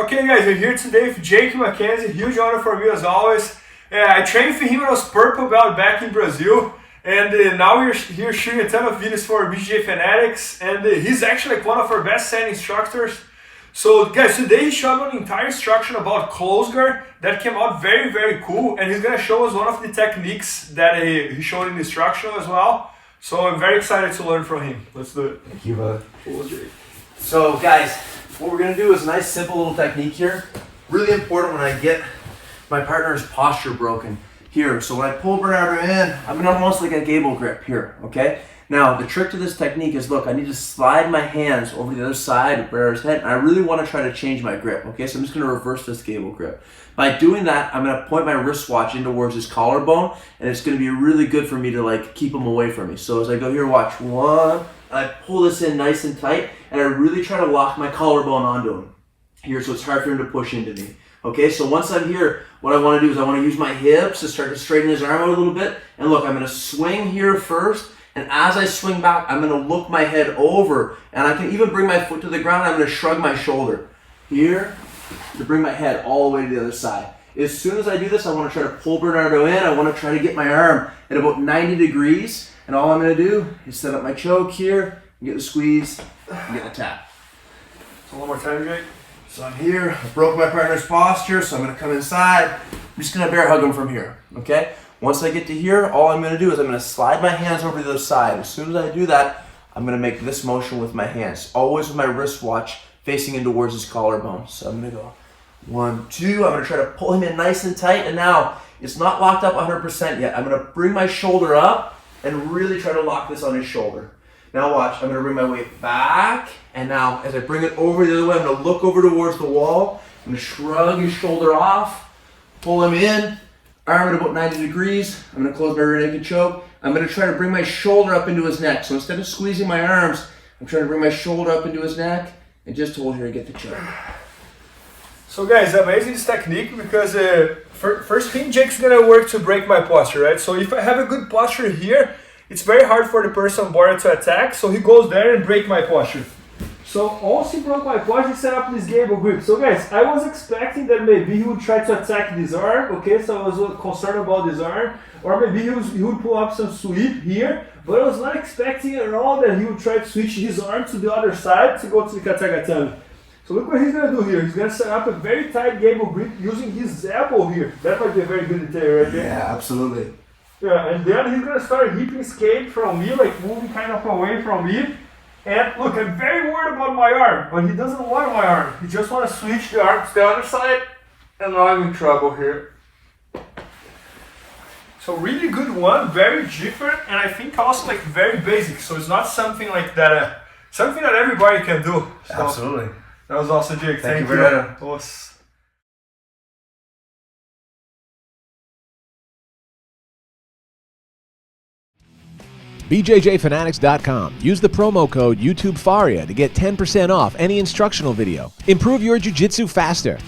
Okay guys, we're here today with Jake Mackenzie. Huge honor for me as always. I trained for him when I was purple belt back in Brazil, and now we're here shooting a ton of videos for BJJ Fanatics, and he's actually like one of our best selling instructors. So guys, today he showed an entire instruction about close guard that came out very cool, and he's gonna show us one of the techniques that he showed in the instruction as well. So I'm very excited to learn from him. Let's do it. Thank you, bud. So guys, what we're gonna do is a nice simple little technique here. Really important when I get my partner's posture broken here. So when I pull Bernardo in, I'm in almost like a gable grip here, okay? Now, the trick to this technique is, look, I need to slide my hands over the other side of Bernardo's head, and I really want to try to change my grip, okay? So I'm just going to reverse this gable grip. By doing that, I'm going to point my wristwatch in towards his collarbone, and it's going to be really good for me to like keep him away from me. So as I go here, watch, one, and I pull this in nice and tight, and I really try to lock my collarbone onto him here so it's hard for him to push into me. Okay, so once I'm here, what I want to do is I want to use my hips to start to straighten his arm out a little bit. And look, I'm going to swing here first. And as I swing back, I'm going to look my head over. And I can even bring my foot to the ground. I'm going to shrug my shoulder here to bring my head all the way to the other side. As soon as I do this, I want to try to pull Bernardo in. I want to try to get my arm at about 90 degrees. And all I'm going to do is set up my choke here, get the squeeze, and get the tap. So one more time, Jake. So I'm here, I broke my partner's posture, so I'm going to come inside. I'm just going to bear hug him from here, okay? Once I get to here, all I'm going to do is I'm going to slide my hands over to the other side. As soon as I do that, I'm going to make this motion with my hands, always with my wristwatch facing in towards his collarbone. So I'm going to go 1, 2. I'm going to try to pull him in nice and tight, and now it's not locked up 100% yet. I'm going to bring my shoulder up and really try to lock this on his shoulder. Now watch, I'm going to bring my weight back, and now as I bring it over the other way, I'm going to look over towards the wall. I'm going to shrug his shoulder off, pull him in, arm at about 90 degrees. I'm going to close my rear naked choke. I'm going to try to bring my shoulder up into his neck. So instead of squeezing my arms, I'm trying to bring my shoulder up into his neck and just hold here and get the choke. So guys, amazing this technique because first thing, Jake's going to work to break my posture, right? So if I have a good posture here, it's very hard for the person on board to attack, so he goes there and break my posture. So also he broke my posture, he set up this gable grip. So guys, I was expecting that maybe he would try to attack this arm, okay? So I was concerned about this arm, or maybe he would pull up some sweep here, but I was not expecting at all that he would try to switch his arm to the other side to go to the Kata Gatame. So look what he's going to do here. He's going to set up a very tight gable grip using his elbow here. That might be a very good detail right there. Yeah, absolutely. Yeah, and then he's going to start hipping escape from me, like moving kind of away from me. And look, I'm very worried about my arm, but he doesn't want my arm. He just wants to switch the arm to the other side, and now I'm in trouble here. So really good one, very different, and I think also like very basic. So it's not something like that, something that everybody can do. So Absolutely. That was awesome, Jake. Thank you, Bernardo. BJJFanatics.com. Use the promo code YouTubeFaria to get 10% off any instructional video. Improve your jiu-jitsu faster.